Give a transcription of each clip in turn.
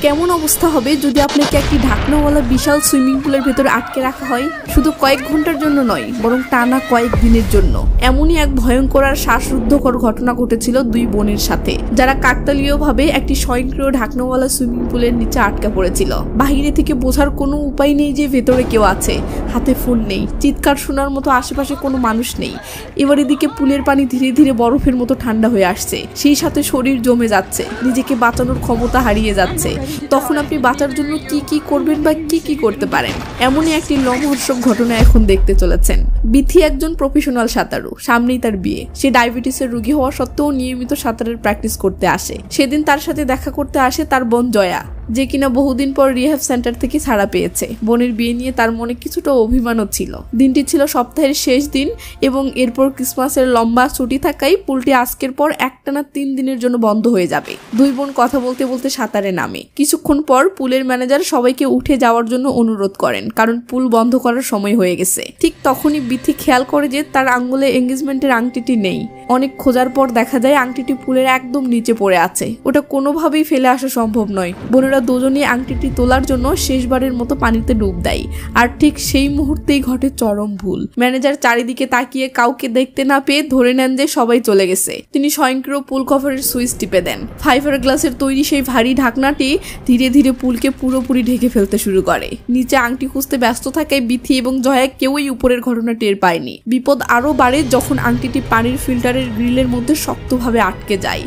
কেমন অবস্থা হবে যদি আপনাকে একটি ঢাকনাওয়ালা বিশাল সুইমিং পুলের ভেতরে আটকে রাখা হয়, শুধু কয়েক ঘন্টার জন্য নয় বরং টানা কয়েক দিনের জন্য। এমনই এক ভয়ঙ্কর আর শ্বাসরুদ্ধকর ঘটনা ঘটেছিল দুই বোনের সাথে, যারা কাকতালীয়ভাবে একটি স্বয়ংক্রিয় ঢাকনাওয়ালা সুইমিং পুলের নিচে আটকা পড়েছিল। বাহিরে থেকে বোঝার কোনো উপায় নেই যে ভেতরে কেউ আছে, হাতে ফোন নেই, চিৎকার শোনার মতো আশেপাশে কোনো মানুষ নেই। এবার এদিকে পুলের পানি ধীরে ধীরে বরফের মতো ঠান্ডা হয়ে আসছে, সেই সাথে শরীর জমে যাচ্ছে, নিজেকে বাঁচানোর ক্ষমতা হারিয়ে যাচ্ছে। তখন আপনি বাঁচার জন্য কি করবেন বা কি করতে পারেন, এমনই একটি লোমহর্ষক ঘটনা এখন দেখতে চলেছেন। বিথি একজন প্রফেশনাল সাঁতারু, সামনেই তার বিয়ে। সে ডায়াবেটিসের রোগী হওয়া সত্ত্বেও নিয়মিত সাঁতারের প্র্যাকটিস করতে আসে। সেদিন তার সাথে দেখা করতে আসে তার বোন জয়া, যে কিনা বহুদিন পর রিহ্যাব সেন্টার থেকে ছাড়া পেয়েছে। বোনের বিয়ে নিয়ে তার মনে কিছুটা অভিমানও ছিল। দিনটি ছিল সপ্তাহের শেষ দিন এবং এরপর ক্রিসমাসের লম্বা ছুটি থাকায় পুলটি আজকের পর একটানা 3 দিনের জন্য বন্ধ হয়ে যাবে। দুই বোন কথা বলতে বলতে সাঁতারে নামে। কিছুক্ষণ পর পুলের ম্যানেজার সবাইকে উঠে যাওয়ার জন্য অনুরোধ করেন, কারণ পুল বন্ধ করার সময় হয়ে গেছে। ঠিক তখনই বিথি খেয়াল করে যে তার আঙ্গুলে এঙ্গেজমেন্টের আংটিটি নেই। অনেক খোঁজার পর দেখা যায় আংটিটি পুলের একদম নিচে পড়ে আছে। ওটা কোনোভাবেই ফেলে আসা সম্ভব নয়। বোনেরা দুজনেই আংটিটি তোলার জন্য শেষবারের মতো পানিতে ডুব দেয়। আর ঠিক সেই মুহূর্তেই ঘটে চরম ভুল। ম্যানেজার চারিদিকে তাকিয়ে কাউকে দেখতে না পেয়ে ধরে নেন যে সবাই চলে গেছে। তিনি স্বয়ংক্রিয় পুল কভারের সুইচ টিপে দেন। ফাইবার গ্লাসের তৈরি সেই ভারী ঢাকনাটি ধীরে ধীরে পুলকে পুরোপুরি ঢেকে ফেলতে শুরু করে। নিচে আংটি খুঁজতে ব্যস্ত থাকায় বিথি এবং জয়া কেউই উপরের ঘটনা টের পায়নি। বিপদ আরো বাড়ে যখন আংটিটি পানির ফিল্টারের গ্রিলের মধ্যে শক্তভাবে আটকে যায়।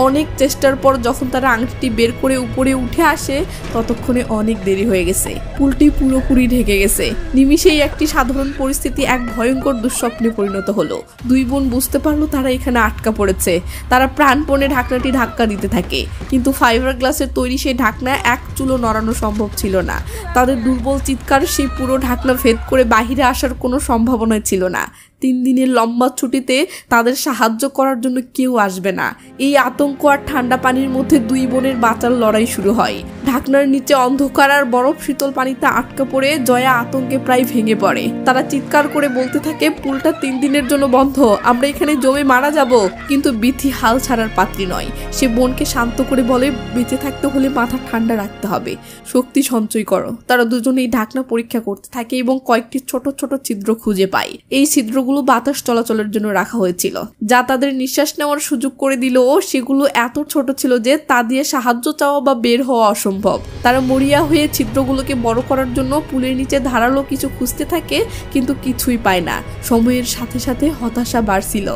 অনেক চেষ্টার পর যখন তারা আংটিটি বের করে উপরে উঠে আসে, ততক্ষণে অনেক দেরি হয়ে গেছে। পুলটি পুরোপুরি ঢেকে গেছে। নিমিষেই একটি সাধারণ পরিস্থিতি এক ভয়ঙ্কর দুঃস্বপ্নে পরিণত হলো। দুই বোন বুঝতে পারলো তারা এখানে আটকা পড়েছে। তারা প্রাণপণে ঢাকনাটি ধাক্কা দিতে থাকে, কিন্তু ফাইবার গ্লাসের তৈরি সেই ঢাকনা এক চুলো নড়ানো সম্ভব ছিল না। তাদের দুর্বল চিৎকার সেই পুরো ঢাকনা ভেদ করে বাহিরে আসার কোনো সম্ভাবনাই ছিল না। 3 দিনের লম্বা ছুটিতে তাদের সাহায্য করার জন্য কেউ আসবে না। এই আতঙ্ক আর ঠান্ডা পানির মধ্যে দুই বোনের বাঁচার লড়াই শুরু হয়। ঢাকনার নিচে অন্ধকার আর বরফ শীতল পানিতে আটকা পড়ে জয়া আতঙ্কে প্রায় ভেঙে পড়ে। তারা চিৎকার করে বলতে থাকে, পুলটা 3 দিনের জন্য বন্ধ, আমরা এখানে জমে মারা যাব। কিন্তু বিথি হাল ছাড়ার পাত্রী নয়। সে বোনকে শান্ত করে বলে, বেঁচে থাকতে হলে মাথা ঠান্ডা রাখতে হবে, শক্তি সঞ্চয় করো। তারা দুজনেই ঢাকনা পরীক্ষা করতে থাকে এবং কয়েকটি ছোট ছোট ছিদ্র খুঁজে পায়। এই ছিদ্রগুলো বাতাস চলাচলের জন্য রাখা হয়েছিল, যা তাদের নিঃশ্বাস নেওয়ার সুযোগ করে দিল। সেগুলো এত ছোট ছিল যে তা দিয়ে সাহায্য চাওয়া বা বের হওয়া অসম্ভব। তারা মরিয়া হয়ে ছিদ্রগুলোকে বড় করার জন্য পুলের নিচে ধারালো কিছু খুঁজতে থাকে, কিন্তু কিছুই পায় না। সময়ের সাথে সাথে হতাশা বাড়ছিল।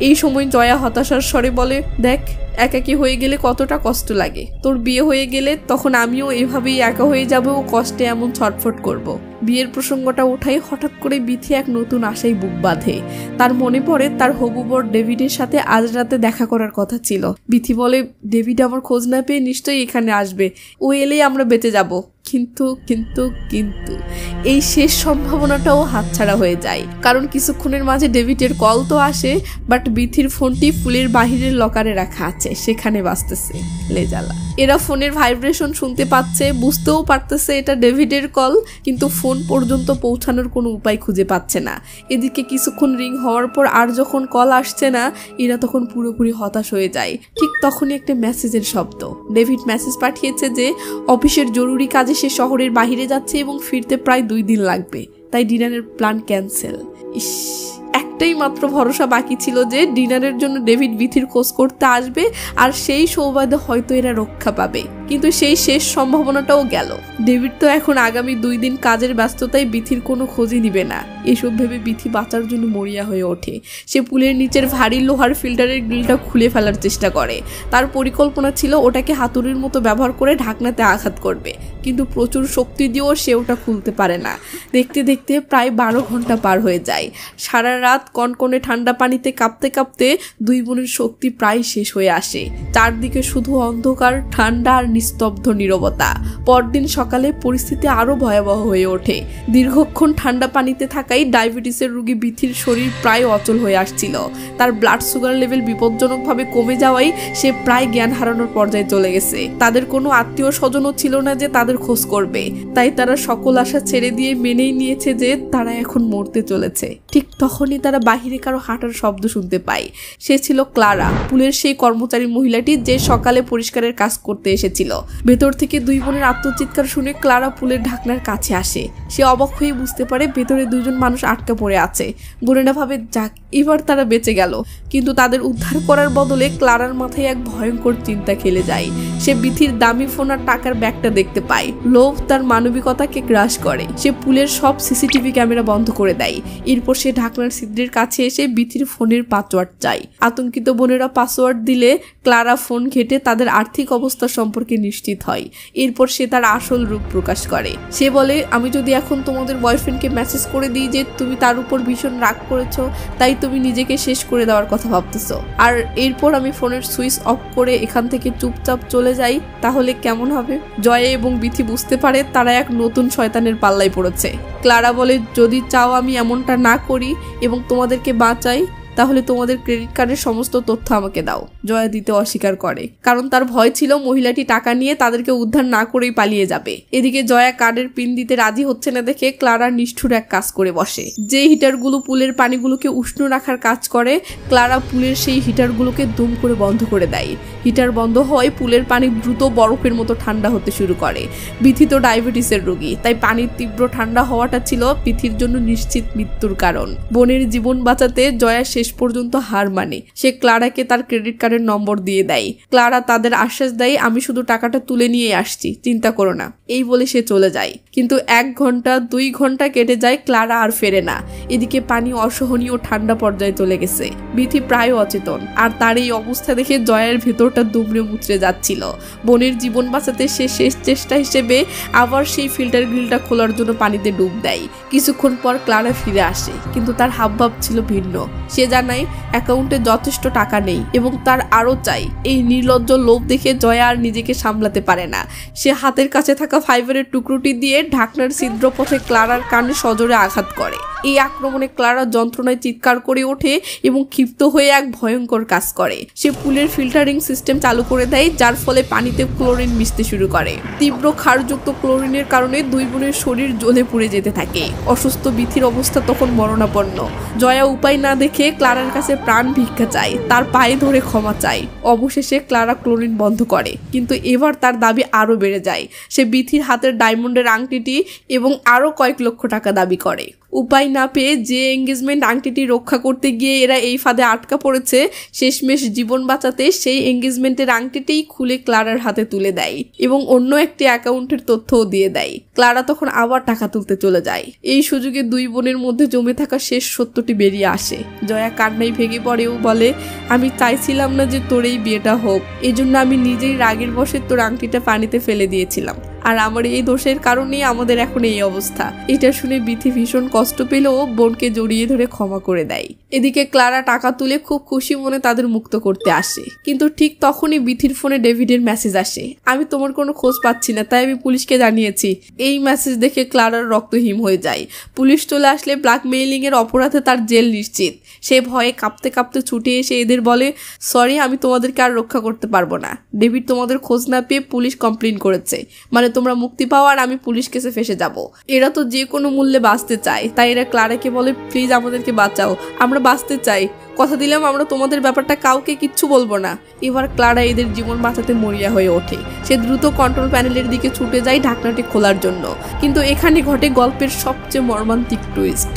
এই সময় জয়া হতাশার স্বরে বলে, দেখ, একাকী হয়ে গেলে কতটা কষ্ট লাগে। তোর বিয়ে হয়ে গেলে তখন আমিও এভাবেই একা হয়ে যাব ও কষ্টে এমন ছটফট করব। বিয়ের প্রসঙ্গটা ওঠাই হঠাৎ করে বিথি এক নতুন আশায় বুক বাঁধে। তার মনে পড়ে তার হবু বর ডেভিডের সাথে আজ রাতে দেখা করার কথা ছিল। বিথি বলে, ডেভিড আমার খোঁজ না পেয়ে নিশ্চয়ই এখানে আসবে, ও এলেই আমরা বেঁচে যাব। কিন্তু কিন্তু কিন্তু এই শেষ সম্ভাবনাটাও হাতছাড়া হয়ে যায়, কারণ কিছুক্ষণের মাঝে ডেভিডের কল তো আসে, বাট বিথির ফোনটি ফুলের বাহিরের লকারে রাখা আছে, সেখানে বাজতেছে। লেজালা। এরা ফোনের ভাইব্রেশন শুনতে পাচ্ছে, বুঝতেও পারতেছে এটা ডেভিডের কল, কিন্তু ফোন পর্যন্ত পৌঁছানোর কোনো উপায় খুঁজে পাচ্ছে না। এদিকে কিছুক্ষণ রিং হওয়ার পর আর যখন কল আসছে না, এরা তখন পুরোপুরি হতাশ হয়ে যায়। ঠিক তখনই একটা মেসেজের শব্দ। ডেভিড মেসেজ পাঠিয়েছে যে অফিসের জরুরি কাজে সে শহরের বাহিরে যাচ্ছে এবং ফিরতে প্রায় 2 দিন লাগবে, তাই ডিনারের প্ল্যান ক্যান্সেল। ইস, একটাই মাত্র ভরসা বাকি ছিল যে ডিনারের জন্য ডেভিড বিথির খোঁজ করতে আসবে, আর সেই সৌভাগ্যে হয়তো এরা রক্ষা পাবে। কিন্তু সেই শেষ সম্ভাবনাটাও গেল। ডেভিড তো এখন আগামী 2 দিন কাজের ব্যস্ততায় বিথির কোনো খোঁজই নিবে না। এসব ভেবে বিথি বাঁচার জন্য মরিয়া হয়ে ওঠে। সে পুলের নিচের ভারী লোহার ফিল্টারের গ্রিলটা খুলে ফেলার চেষ্টা করে। তার পরিকল্পনা ছিল ওটাকে হাতুড়ির মতো ব্যবহার করে ঢাকনাতে আঘাত করবে, কিন্তু প্রচুর শক্তি দিয়েও সে ওটা খুলতে পারে না। দেখতে দেখতে প্রায় 12 ঘন্টা পার হয়ে যায়। সারা রাত কনকনে ঠান্ডা পানিতে কাঁপতে কাঁপতে দুই বোনের শক্তি প্রায় শেষ হয়ে আসে। চারদিকে শুধু অন্ধকার, ঠান্ডা আর নিস্তব্ধ নীরবতা। পরদিন সকালে পরিস্থিতি আরো ভয়াবহ হয়ে ওঠে। দীর্ঘক্ষণ ঠান্ডা পানিতে থাকায় ডায়াবেটিসের রোগী বিথির শরীর প্রায় অচল হয়ে আসছিল। তার ব্লাড সুগার লেভেল বিপজ্জনকভাবে কমে যাওয়ায় সে প্রায় জ্ঞান হারানোর পর্যায়ে চলে গেছে। তাদের কোনো আত্মীয় স্বজনও ছিল না যে তাদের খোঁজ করবে, তাই তারা সকল আশা ছেড়ে দিয়ে মেনেই নিয়েছে যে তারা এখন মরতে চলেছে। ঠিক তখনই তারা বাহিরে কারো হাঁটার শব্দ শুনতে পায়। সে ছিল ক্লারা, পুলের সেই কর্মচারী মহিলাটি যে সকালে পরিষ্কারের কাজ করতে এসেছিল। ছিল। ভেতর থেকে দুই বোনের আত্মচিৎকার শুনে ক্লারা পুলের ঢাকনার কাছে আসে। সে অবাক হয়ে বুঝতে পারে ভেতরে দুজন মানুষ আটকা পড়ে আছে। বোনেরা ভাবে যাক এবার তারা বেঁচে গেল, কিন্তু তাদের উদ্ধার করার বদলে ক্লারার মাথায় এক ভয়ঙ্কর চিন্তা খেলে যায়। সে বিথির দামি ফোন আর টাকার ব্যাগটা দেখতে পায়। লোভ তার মানবিকতাকে গ্রাস করে। সে পুলের সব সিসিটিভি ক্যামেরা বন্ধ করে দেয়। এরপর সে ঢাকনার ছিদ্রের কাছে এসে বিথির ফোনের পাসওয়ার্ড চায়। আতঙ্কিত বোনেরা পাসওয়ার্ড দিলে ক্লারা ফোন ঘেটে তাদের আর্থিক অবস্থা সম্পর্কে নিশ্চিত হয়। এরপর সে তার আসল রূপ প্রকাশ করে। সে বলে, আমি যদি এখন তোমাদের বয়ফ্রেন্ডকে মেসেজ করে দিই যে তুমি তার উপর ভীষণ রাগ করেছো, তাই তুমি নিজেকে শেষ করে দেওয়ার কথা ভাবতেছো, আর এরপর আমি ফোনের সুইচ অফ করে এখান থেকে চুপচাপ চলে যাই, তাহলে কেমন হবে? জয়া এবং বিথি বুঝতে পারে তারা এক নতুন শয়তানের পাল্লায় পড়েছে। ক্লারা বলে, যদি চাও আমি এমনটা না করি এবং তোমাদেরকে বাঁচাই, তাহলে তোমাদের ক্রেডিট কার্ডের সমস্ত তথ্য আমাকে দাও। জয়া দিতে অস্বীকার করে, কারণ তার ভয় ছিল মহিলাটি টাকা নিয়ে তাদেরকে উদ্ধার না করেই পালিয়ে যাবে। এদিকে জয়া কার্ডের পিন দিতে রাজি হচ্ছে না দেখে ক্লারা নিষ্ঠুর এক কাজ করে বসে। যে হিটারগুলো পুলের পানিগুলোকে উষ্ণ রাখার কাজ করে, ক্লারা পুলের সেই হিটারগুলোকে দুম করে বন্ধ করে দেয়। হিটার বন্ধ হওয়ায় পুলের পানি দ্রুত বরফের মতো ঠান্ডা হতে শুরু করে। বিথি তো ডায়াবেটিসের রোগী, তাই পানির তীব্র ঠান্ডা হওয়াটা ছিল বিথির জন্য নিশ্চিত মৃত্যুর কারণ। বোনের জীবন বাঁচাতে জয়া শেষ পর্যন্ত হার মানে। সে ক্লারাকে তার ক্রেডিট কার্ডের নম্বর দিয়ে দেয়। ক্লারা তাদের আশ্বাস দেয়, আমি শুধু টাকাটা তুলে নিয়ে আসছি, চিন্তা করো না। এই বলে সে চলে যায়। কিন্তু 1 ঘন্টা 2 ঘন্টা কেটে যায়, ক্লারা আর ফেরে না। এদিকে পানি অসহনীয় ঠান্ডা পর্যায়ে চলে গেছে। বিথি প্রায় অচেতন, আর তার এই অবস্থা দেখে জয়ের ভেতরটা দুমড়ে মুচড়ে যাচ্ছিল। বোনের জীবন বাঁচাতে সে শেষ চেষ্টা হিসেবে আবার সেই ফিল্টার গ্রিলটা খোলার জন্য পানিতে ডুব দেয়। কিছুক্ষণ পর ক্লারা ফিরে আসে, কিন্তু তার হাবভাব ছিল ভিন্ন। সে জানায় অ্যাকাউন্টে যথেষ্ট টাকা নেই এবং তার আরো চাই। এই নির্লজ্জ লোভ দেখে জয়া আর নিজেকে সামলাতে পারে না। সে হাতের কাছে থাকা ফাইবারের টুকরোটি দিয়ে ঢাকনার ছিদ্র পথে ক্লারার কানে সজোরে আঘাত করে। এই আক্রমণে ক্লারা যন্ত্রণায় চিৎকার করে ওঠে এবং ক্ষিপ্ত হয়ে এক ভয়ঙ্কর কাজ করে। সে পুলের ফিল্টারিং সিস্টেম চালু করে দেয়, যার ফলে পানিতে ক্লোরিন মিশতে শুরু করে। তীব্র ক্ষারযুক্ত ক্লোরিনের কারণে দুই বোনের শরীর জ্বলে পুড়ে যেতে থাকে। অসুস্থ বিথির অবস্থা তখন মরণাপন্ন। জয়া উপায় না দেখে ক্লারার কাছে প্রাণ ভিক্ষা চায়, তার পায়ে ধরে ক্ষমা চায়। অবশেষে ক্লারা ক্লোরিন বন্ধ করে, কিন্তু এবার তার দাবি আরো বেড়ে যায়। সে বিথির হাতের ডায়মন্ডের আংটিটি এবং আরো কয়েক লক্ষ টাকা দাবি করে। উপায় না পেয়ে যে এঙ্গেজমেন্ট আংটিটি রক্ষা করতে গিয়ে এরা এই ফাঁদে আটকা পড়েছে, শেষমেশ জীবন বাঁচাতে সেই এঙ্গেজমেন্টের আংটিটিই খুলে ক্লারার হাতে তুলে দেয় এবং অন্য একটি অ্যাকাউন্টের তথ্যও দিয়ে দেয়। ক্লারা তখন আবার টাকা তুলতে চলে যায়। এই সুযোগে দুই বোনের মধ্যে জমে থাকা শেষ সত্যটি বেরিয়ে আসে। জয়া কান্নায় ভেঙে পড়েও বলে, আমি চাইছিলাম না যে তোর এই বিয়েটা হোক, এজন্য আমি নিজেই রাগের বশে তোর আংটিটা পানিতে ফেলে দিয়েছিলাম, আর আমার এই দোষের কারণেই আমাদের এখন এই অবস্থা। এটা শুনে বিথি ভীষণ কষ্ট পেলেও বোনকে জড়িয়ে ধরে ক্ষমা করে দেয়। এদিকে ক্লারা টাকা তুলে খুব খুশি মনে তাদের মুক্ত করতে আসে, কিন্তু ঠিক তখনই বিথির ফোনে ডেভিডের মেসেজ আসে, আমি তোমার কোনো খোঁজ পাচ্ছি না, তাই আমি পুলিশকে জানিয়েছি। এই মেসেজ দেখে ক্লারার রক্ত হিম হয়ে যায়। পুলিশ চলে আসলে ব্ল্যাকমেইলিং এর অপরাধে তার জেল নিশ্চিত। সে ভয়ে কাঁপতে কাঁপতে ছুটে এসে এদের বলে, সরি, আমি তোমাদেরকে আর রক্ষা করতে পারবো না। ডেভিড তোমাদের খোঁজ না পেয়ে পুলিশ কমপ্লেন করেছে, মানে তোমরা মুক্তি পাও আর আমি পুলিশ কেসে ফেসে যাব। এরা তো যে কোনো মূল্যে বাঁচতে চায়, তাই এরা ক্লারাকে বলে, প্লিজ আমাদেরকে বাঁচাও, আমরা বাঁচতে চাই, কথা দিলাম আমরা তোমাদের ব্যাপারটা কাউকে কিচ্ছু বলবো না। এবার ক্লারা এদের জীবন বাঁচাতে মরিয়া হয়ে ওঠে। সে দ্রুত কন্ট্রোল প্যানেলের দিকে ছুটে যায় ঢাকনাটি খোলার জন্য, কিন্তু এখানে ঘটে গল্পের সবচেয়ে মর্মান্তিক টুইস্ট।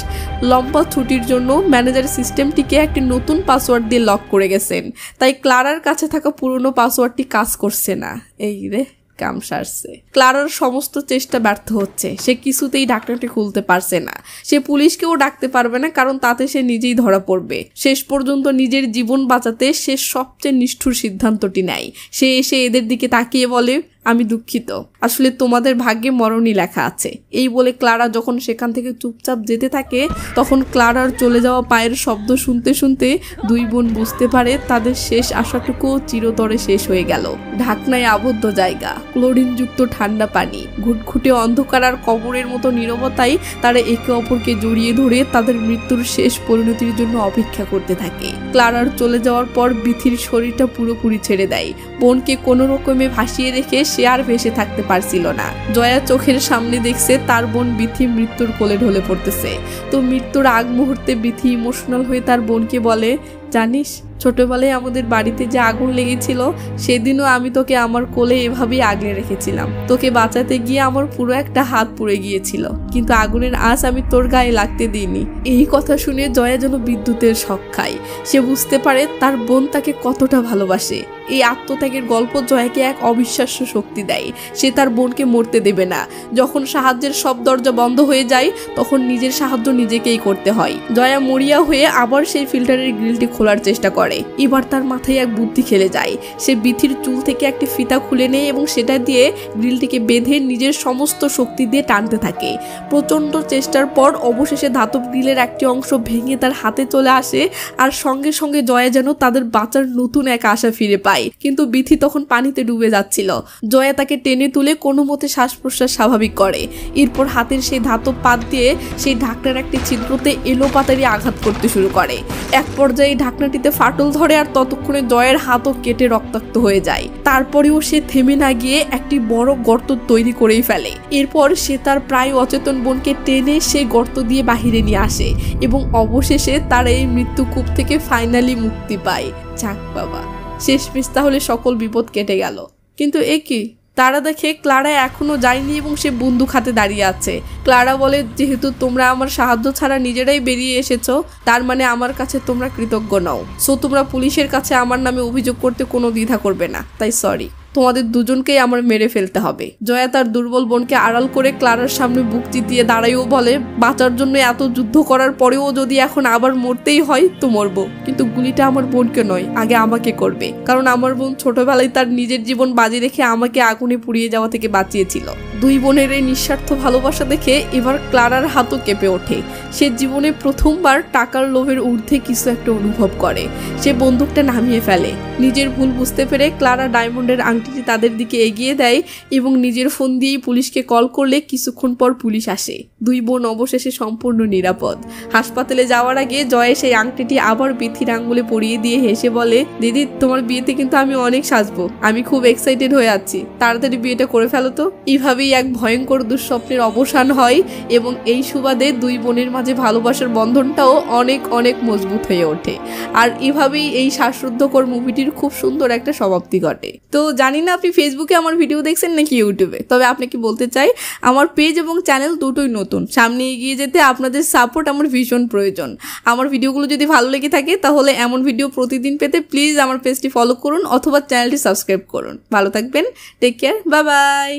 লম্বা ছুটির জন্য ম্যানেজার সিস্টেমটিকে একটি নতুন পাসওয়ার্ড দিয়ে লক করে গেছেন, তাই ক্লারার কাছে থাকা পুরনো পাসওয়ার্ডটি কাজ করছে না। এই রে কাম সারছে। ক্লারার সমস্ত চেষ্টা ব্যর্থ হচ্ছে। সে কিছুতেই ঢাকনাটি খুলতে পারছে না। সে পুলিশকেও ডাকতে পারবে না, কারণ তাতে সে নিজেই ধরা পড়বে। শেষ পর্যন্ত নিজের জীবন বাঁচাতে সে সবচেয়ে নিষ্ঠুর সিদ্ধান্তটি নেয়। সে এসে এদের দিকে তাকিয়ে বলে, আমি দুঃখিত, আসলে তোমাদের ভাগ্যে মরণই লেখা আছে। এই বলে ক্লারা যখন সেখান থেকে চুপচাপ যেতে থাকে, তখন ক্লারার চলে যাওয়া পায়ের শব্দ শুনতে শুনতে দুই বোন বুঝতে পারে তাদের শেষ আশাটুকুও চিরতরে শেষ হয়ে গেল। ঢাকনায় আবদ্ধ জায়গা, ক্লোরিনযুক্ত ঠান্ডা পানি, ঘুটঘুটে অন্ধকার আর কবরের মতো নীরবতায় তারা একে অপরকে জড়িয়ে ধরে তাদের মৃত্যুর শেষ পরিণতির জন্য অপেক্ষা করতে থাকে। ক্লারার চলে যাওয়ার পর বিথির শরীরটা পুরোপুরি ছেড়ে দেয়। বোনকে কোনো রকমে ভাসিয়ে রেখে সে আর ভেসে থাকতে পারছিল না। জয়া চোখের সামনে দেখছে তার বোন বিথি মৃত্যুর কোলে ঢলে পড়তেছে। তো মৃত্যুর আগ মুহূর্তে বিথি ইমোশনাল হয়ে তার বোনকে বলে, জানিস ছোটবেলায় আমাদের বাড়িতে যে আগুন লেগেছিল সেদিনও আমি তোকে আমার কোলে এভাবেই আগলে রেখেছিলাম। তোকে বাঁচাতে গিয়ে আমার পুরো একটা হাত পুড়ে গিয়েছিল, কিন্তু আগুনের আঁচ আমি তোর গায়ে লাগতে দিইনি। এই কথা শুনে জয়া যেন বিদ্যুতের শক খায়। সে বুঝতে পারে তার বোন তাকে কতটা ভালোবাসে। এই আত্মত্যাগের গল্প জয়াকে এক অবিশ্বাস্য শক্তি দেয়। সে তার বোনকে মরতে দেবে না। যখন সাহায্যের সব দরজা বন্ধ হয়ে যায় তখন নিজের সাহায্য নিজেকেই করতে হয়। জয়া মরিয়া হয়ে আবার সেই ফিল্টারের গ্রিলটি খোলার চেষ্টা করে। এবার তার মাথায় এক বুদ্ধি খেলে যায়। সে বিথির চুল থেকে একটি ফিতা খুলে নেয় এবং সেটা দিয়ে গ্রিলটিকে বেঁধে নিজের সমস্ত শক্তি দিয়ে টানতে থাকে। প্রচণ্ড চেষ্টার পর অবশেষে ধাতব গ্রিলের একটি অংশ ভেঙে তার হাতে চলে আসে, আর সঙ্গে সঙ্গে জয়া যেন তাদের বাঁচার নতুন এক আশা ফিরে পায়। কিন্তু বিথি তখন পানিতে ডুবে যাচ্ছিল। জয়া তাকে টেনে তুলে কোনো মতে শ্বাস প্রশ্বাস স্বাভাবিক করে। এরপর হাতের সেই ধাতব পাত দিয়ে সেই ঢাকনার একটি ছিদ্রতে এলোপাতাড়ি আঘাত করতে শুরু করে। এক পর্যায়ে ঢাকনাটিতে ফাটল ধরে, আর ততক্ষণে জয়ের হাতও কেটে রক্তাক্ত হয়ে যায়। তারপরেও সে থেমে না গিয়ে একটি বড় গর্ত তৈরি করেই ফেলে। এরপর সে তার প্রায় অচেতন বোনকে টেনে সেই গর্ত দিয়ে বাহিরে নিয়ে আসে এবং অবশেষে তার এই মৃত্যুকূপ থেকে ফাইনালি মুক্তি পায়। যাক বাবা, শেষমেশ তাহলে সকল বিপদ কেটে গেল। কিন্তু এ কি, তারা দেখে ক্লারা এখনো যায়নি এবং সে বন্দুক হাতে দাঁড়িয়ে আছে। ক্লারা বলে, যেহেতু তোমরা আমার সাহায্য ছাড়া নিজেরাই বেরিয়ে এসেছো, তার মানে আমার কাছে তোমরা কৃতজ্ঞ নও। সো তোমরা পুলিশের কাছে আমার নামে অভিযোগ করতে কোনো দ্বিধা করবে না। তাই সরি, তোমাদের দুজনকেই আমার মেরে ফেলতে হবে। জয়া তার দুর্বল বোনকে আড়াল করে ক্লারার সামনে বুক চিতিয়ে দাঁড়াইও বলে, বাঁচার জন্য এত যুদ্ধ করার পরেও যদি এখন আবার মরতেই হয় তো মরবো, কিন্তু গুলিটা আমার বোনকে নয়, আগে আমাকে করবে। কারণ আমার বোন ছোটবেলায় তার নিজের জীবন বাজি রেখে আমাকে আগুনে পুড়িয়ে যাওয়া থেকে বাঁচিয়েছিল। দুই বোনের এই নিঃস্বার্থ ভালোবাসা দেখে এবার ক্লারার হাতও কেঁপে ওঠে। সে জীবনে প্রথমবার টাকার লোভের ঊর্ধ্বে কিছু একটা অনুভব করে। সে বন্দুকটা নামিয়ে ফেলে। নিজের ভুল বুঝতে পেরে ক্লারা ডায়মন্ডের আংটিটি তাদের দিকে এগিয়ে দেয় এবং নিজের ফোন দিয়েই পুলিশকে কল করলে কিছুক্ষণ পর পুলিশ আসে। দুই বোন অবশেষে সম্পূর্ণ নিরাপদ। হাসপাতালে যাওয়ার আগে জয় সেই আংটিটি আবার বিথির আঙ্গুলে পরিয়ে দিয়ে হেসে বলে, দিদি তোমার বিয়েতে কিন্তু আমি অনেক সাজবো। আমি খুব এক্সাইটেড হয়ে আছি, তাড়াতাড়ি বিয়েটা করে ফেলো তো। এইভাবেই এক ভয়ঙ্কর দুঃস্বপ্নের অবসান হয় এবং এই সুবাদে দুই বোনের মাঝে ভালোবাসার বন্ধনটাও অনেক অনেক মজবুত হয়ে ওঠে। আর এভাবেই এই শ্বাসরুদ্ধকর মুভিটির খুব সুন্দর একটা সমাপ্তি ঘটে। তো জানি না আপনি ফেসবুকে আমার ভিডিও দেখছেন নাকি ইউটিউবে, তবে আপনাকে বলতে চাই আমার পেজ এবং চ্যানেল দুটোই নতুন। সামনে এগিয়ে যেতে আপনাদের সাপোর্ট আমার ভীষণ প্রয়োজন। আমার ভিডিওগুলো যদি ভালো লেগে থাকে তাহলে এমন ভিডিও প্রতিদিন পেতে প্লিজ আমার পেজটি ফলো করুন অথবা চ্যানেলটি সাবস্ক্রাইব করুন। ভালো থাকবেন, টেক কেয়ার, বাই বাই।